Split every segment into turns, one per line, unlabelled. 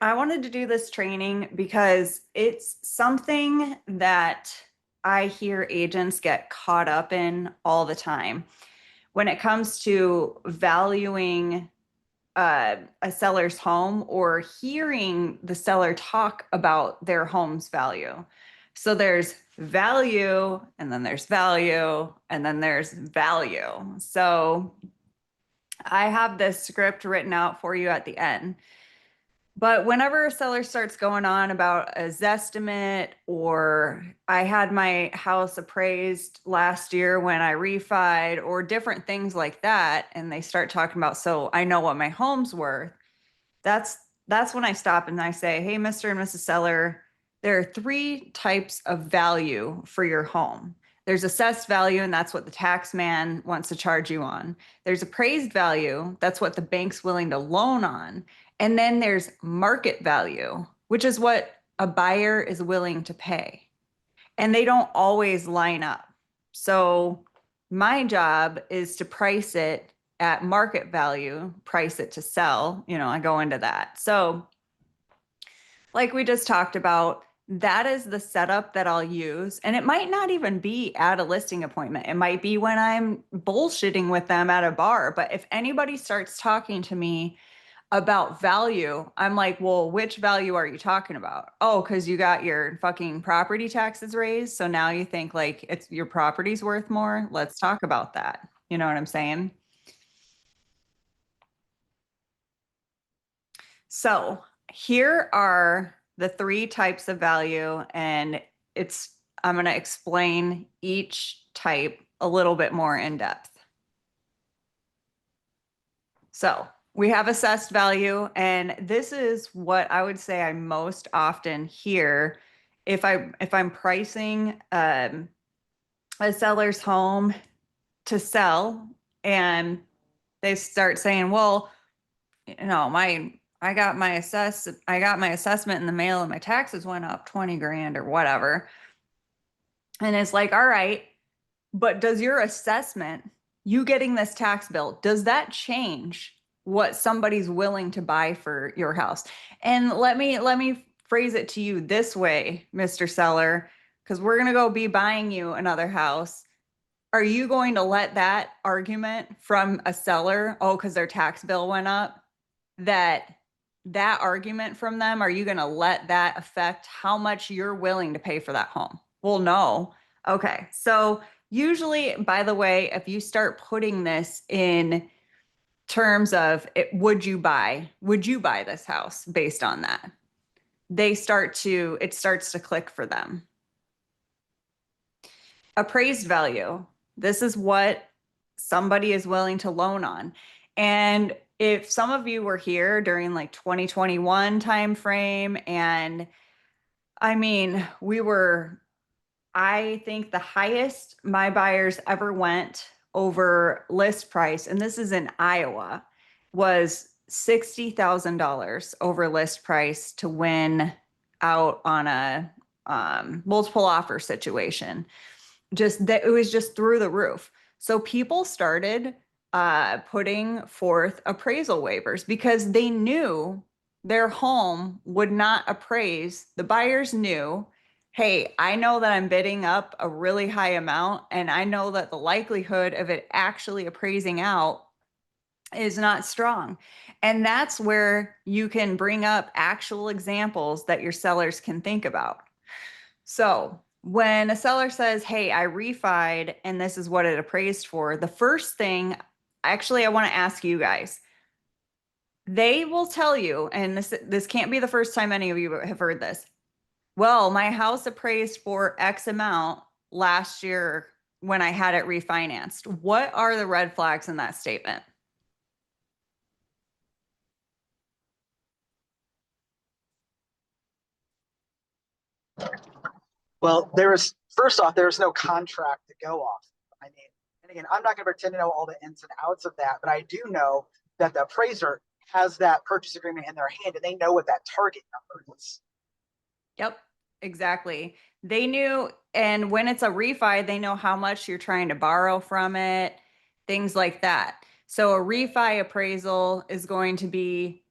I wanted to do this training because it's something that I hear agents get caught up in all the time when it comes to valuing a seller's home or hearing the seller talk about their home's value. So there's value, and then there's value, and then there's value. So I have this script written out for you at the end. But whenever a seller starts going on about a Zestimate, or I had my house appraised last year when I refied, or different things like that, and they start talking about, so I know what my home's worth, that's that's when I stop and I say, hey, Mr. and Mrs. Seller, there are three types of value for your home. There's assessed value, and that's what the tax man wants to charge you on. There's appraised value, that's what the bank's willing to loan on. And then there's market value, which is what a buyer is willing to pay. And they don't always line up. So my job is to price it at market value, price it to sell. I go into that. So, like we just talked about, that is the setup that I'll use. And it might not even be at a listing appointment. It might be when I'm bullshitting with them at a bar. But if anybody starts talking to me about value, I'm like, well, which value are you talking about? Oh, because you got your fucking property taxes raised. So now you think like it's your property's worth more. Let's talk about that. You know what I'm saying? So here are the three types of value, and I'm going to explain each type a little bit more in depth. So we have assessed value, and this is what I would say I most often hear if I'm pricing a seller's home to sell, and they start saying, well, my I got my assessment in the mail and my taxes went up 20 grand or whatever. And it's like, all right, but does your assessment, you getting this tax bill, does that change what somebody's willing to buy for your house? And let me phrase it to you this way, Mr. Seller, because we're going to go be buying you another house. Are you going to let that argument from a seller, oh, because their tax bill went up, that argument from them, are you going to let that affect how much you're willing to pay for that home? Well, no. Okay. So usually, by the way, if you start putting this in terms of would you buy this house based on that? It starts to click for them. Appraised value. This is what somebody is willing to loan on. And if some of you were here during like 2021 timeframe, and I mean, I think the highest my buyers ever went over list price, and this is in Iowa, was $60,000 over list price to win out on a multiple offer situation. Just that, it was just through the roof. So people started putting forth appraisal waivers because they knew their home would not appraise. The buyers knew, hey, I know that I'm bidding up a really high amount, and I know that the likelihood of it actually appraising out is not strong. And that's where you can bring up actual examples that your sellers can think about. So when a seller says, hey, I refied and this is what it appraised for, the first thing, actually, I want to ask you guys, they will tell you, and this can't be the first time any of you have heard this. Well, my house appraised for X amount last year when I had it refinanced. What are the red flags in that statement?
Well, first off, there was no contract to go off. I mean, and again, I'm not going to pretend to know all the ins and outs of that, but I do know that the appraiser has that purchase agreement in their hand and they know what that target number is.
Yep, exactly. They knew, and when it's a refi, they know how much you're trying to borrow from it, things like that. So a refi appraisal is going to be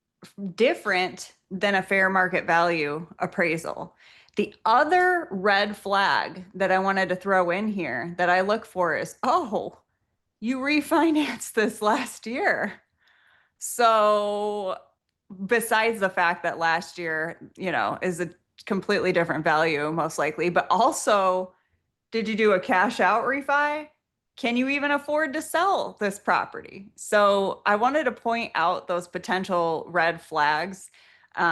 different than a fair market value appraisal. The other red flag that I wanted to throw in here that I look for is, oh, you refinanced this last year. So besides the fact that last year, is a completely different value, most likely, but also, did you do a cash out refi? Can you even afford to sell this property? So I wanted to point out those potential red flags. There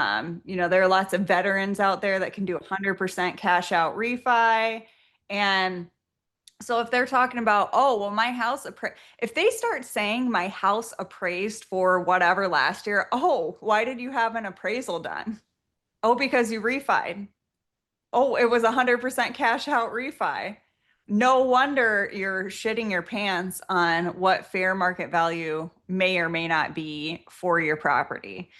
are lots of veterans out there that can do 100% cash out refi. And so if they're talking about, oh, well, if they start saying my house appraised for whatever last year, oh, why did you have an appraisal done? Oh, because you refied. Oh, it was 100% cash out refi. No wonder you're shitting your pants on what fair market value may or may not be for your property.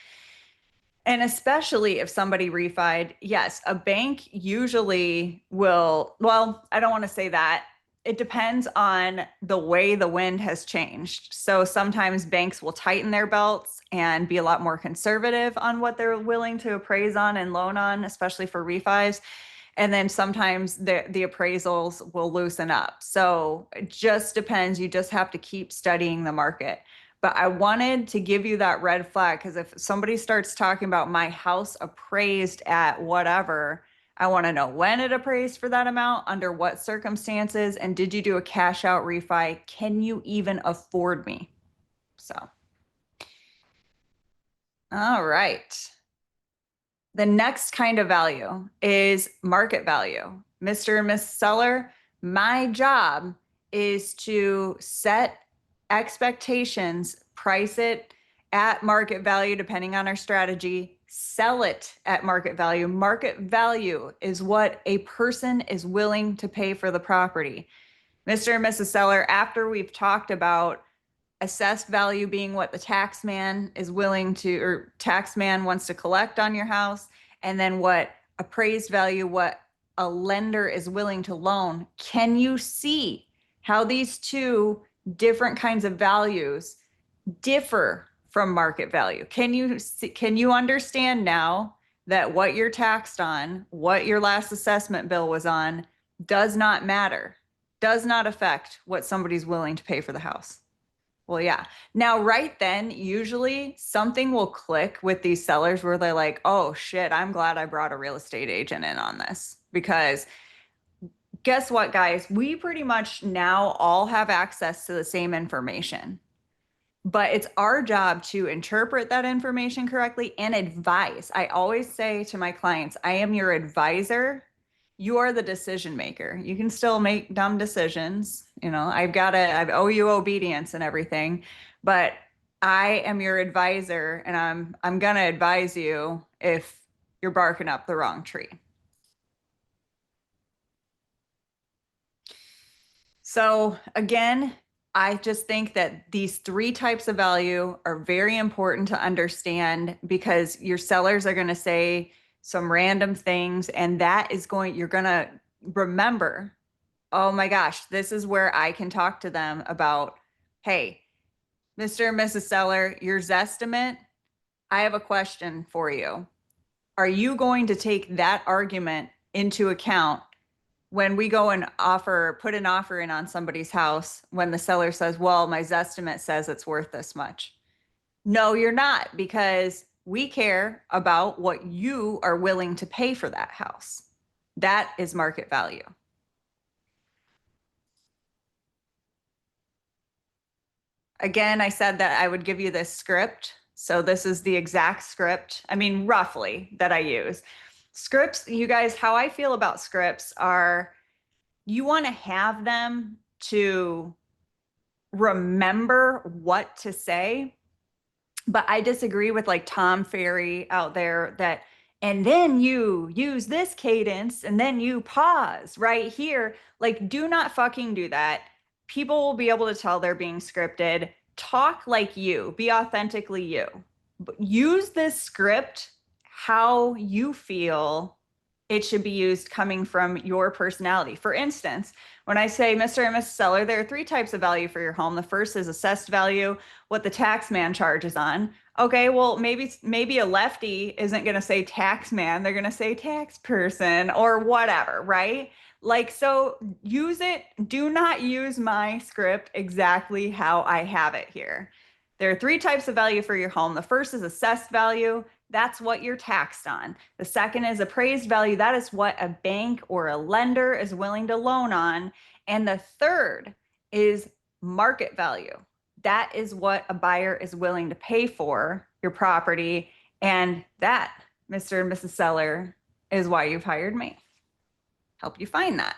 And especially if somebody refied, yes, a bank usually will, well, I don't want to say that. It depends on the way the wind has changed. So sometimes banks will tighten their belts and be a lot more conservative on what they're willing to appraise on and loan on, especially for refis. And then sometimes the appraisals will loosen up. So it just depends. You just have to keep studying the market. But I wanted to give you that red flag because if somebody starts talking about my house appraised at whatever, I want to know when it appraised for that amount, under what circumstances, and did you do a cash out refi? Can you even afford me? So, all right. The next kind of value is market value. Mr. and Miss Seller, my job is to set expectations, price it at market value, depending on our strategy, sell it at market value. Market value is what a person is willing to pay for the property. Mr. and Mrs. Seller, after we've talked about assessed value being what the tax man is willing to, or tax man wants to collect on your house, and then what appraised value, what a lender is willing to loan. Can you see how these two different kinds of values differ from market value? Can you understand now that what you're taxed on, what your last assessment bill was on, does not matter, does not affect what somebody's willing to pay for the house? Well, yeah. Now, right then, usually something will click with these sellers where they're like, oh shit, I'm glad I brought a real estate agent in on this. Because guess what, guys? We pretty much now all have access to the same information. But it's our job to interpret that information correctly and advise. I always say to my clients, I am your advisor. You are the decision maker. You can still make dumb decisions. I owe you obedience and everything, but I am your advisor and I'm gonna advise you if you're barking up the wrong tree. So again, I just think that these three types of value are very important to understand because your sellers are going to say some random things, and you're going to remember, oh my gosh, this is where I can talk to them about, hey, Mr. and Mrs. Seller, your Zestimate, I have a question for you. Are you going to take that argument into account when we go and put an offer in on somebody's house when the seller says, well, my Zestimate says it's worth this much? No, you're not, because we care about what you are willing to pay for that house. That is market value. Again, I said that I would give you this script. So this is the exact script, I mean, roughly, that I use. Scripts, you guys, how I feel about scripts are, you want to have them to remember what to say. But I disagree with like Tom Ferry out there that, and then you use this cadence and then you pause right here. Like, do not fucking do that. People will be able to tell they're being scripted. Talk like you, be authentically you. But use this script how you feel it should be used coming from your personality. For instance, when I say Mr. and Mrs. Seller, there are three types of value for your home. The first is assessed value, what the tax man charges on. Okay, well, maybe a lefty isn't going to say tax man, they're going to say tax person or whatever, right? Like, so use it. Do not use my script exactly how I have it here. There are three types of value for your home. The first is assessed value. That's what you're taxed on. The second is appraised value. That is what a bank or a lender is willing to loan on. And the third is market value. That is what a buyer is willing to pay for your property. And that, Mr. and Mrs. Seller, is why you've hired me. Help you find that.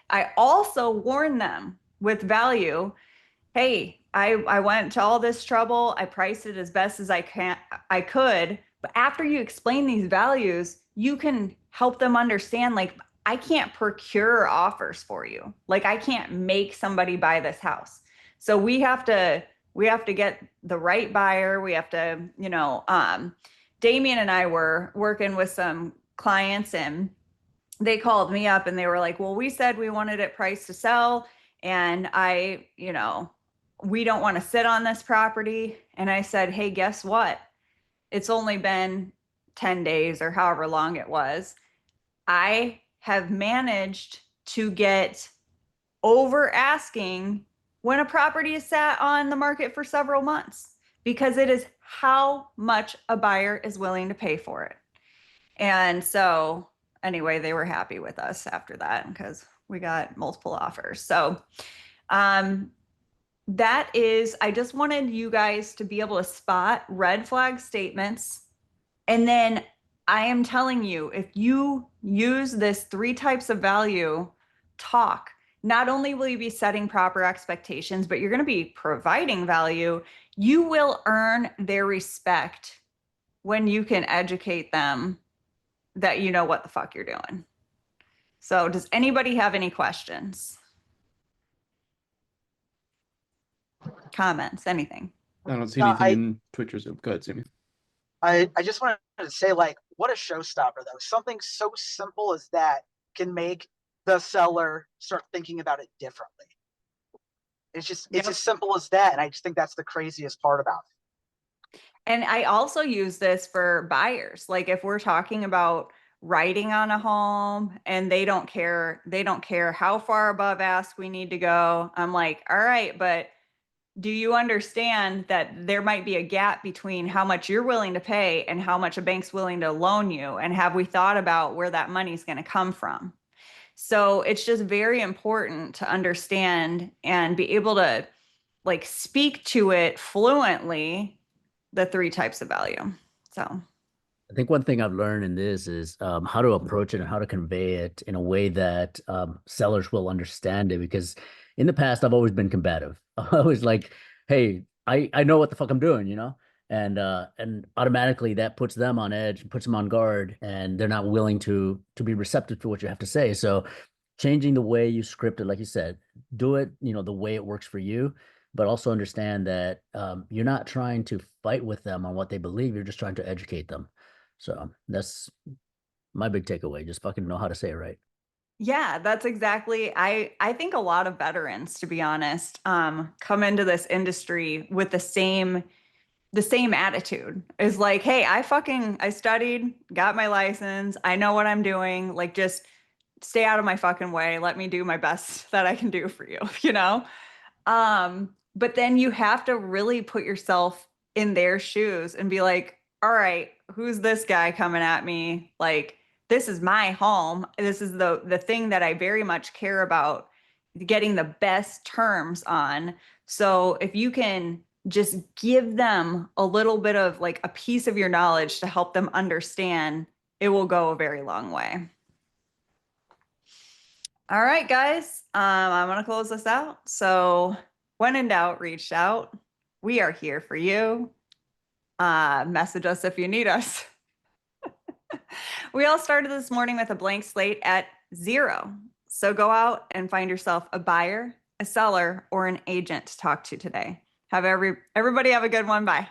I also warn them with value. Hey, I went to all this trouble. I priced it as best as I could. But after you explain these values, you can help them understand, like, I can't procure offers for you. Like, I can't make somebody buy this house. So we have to get the right buyer. We have to, Damien and I were working with some clients, and they called me up and they were like, well, we said we wanted it priced to sell. And we don't want to sit on this property. And I said, hey, guess what? It's only been 10 days or however long it was. I have managed to get over asking when a property is sat on the market for several months, because it is how much a buyer is willing to pay for it. And so anyway, they were happy with us after that because we got multiple offers. So um, I just wanted you guys to be able to spot red flag statements. And then I am telling you, if you use this three types of value talk, not only will you be setting proper expectations, but you're going to be providing value. You will earn their respect when you can educate them that you know what the fuck you're doing. So, does anybody have any questions? Comments, anything?
I don't see
No,
anything in Twitch or Zoom. Go ahead, Sammy.
I just wanted to say, like, what a showstopper, though. Something so simple as that can make the seller start thinking about it differently. It's
Yep.
as simple as that. And I just think that's the craziest part about it.
And I also use this for buyers. Like, if we're talking about writing on a home and they don't care how far above ask we need to go. I'm like, all right, but do you understand that there might be a gap between how much you're willing to pay and how much a bank's willing to loan you? And have we thought about where that money's going to come from? So it's just very important to understand and be able to, like, speak to it fluently, the three types of value. So
I think one thing I've learned in this is how to approach it and how to convey it in a way that sellers will understand it. Because in the past, I've always been combative. I was like, "Hey, I know what the fuck I'm doing," and automatically that puts them on edge, puts them on guard, and they're not willing to be receptive to what you have to say. So, changing the way you script it, like you said, do it, the way it works for you, but also understand that you're not trying to fight with them on what they believe. You're just trying to educate them. So that's my big takeaway. Just fucking know how to say it right.
yeah, that's exactly. I think a lot of veterans, to be honest, come into this industry with the same attitude. Is like, hey, I studied, got my license, I know what I'm doing. Like, just stay out of my fucking way. Let me do my best that I can do for you, you know? But then you have to really put yourself in their shoes and be like, all right, who's this guy coming at me? Like, this is my home. This is the thing that I very much care about getting the best terms on. So if you can just give them a little bit of, like, a piece of your knowledge to help them understand, it will go a very long way. All right, guys. I'm gonna close this out. So when in doubt, reach out. We are here for you. Message us if you need us. We all started this morning with a blank slate at 0. So go out and find yourself a buyer, a seller, or an agent to talk to today. Everybody have a good one. Bye.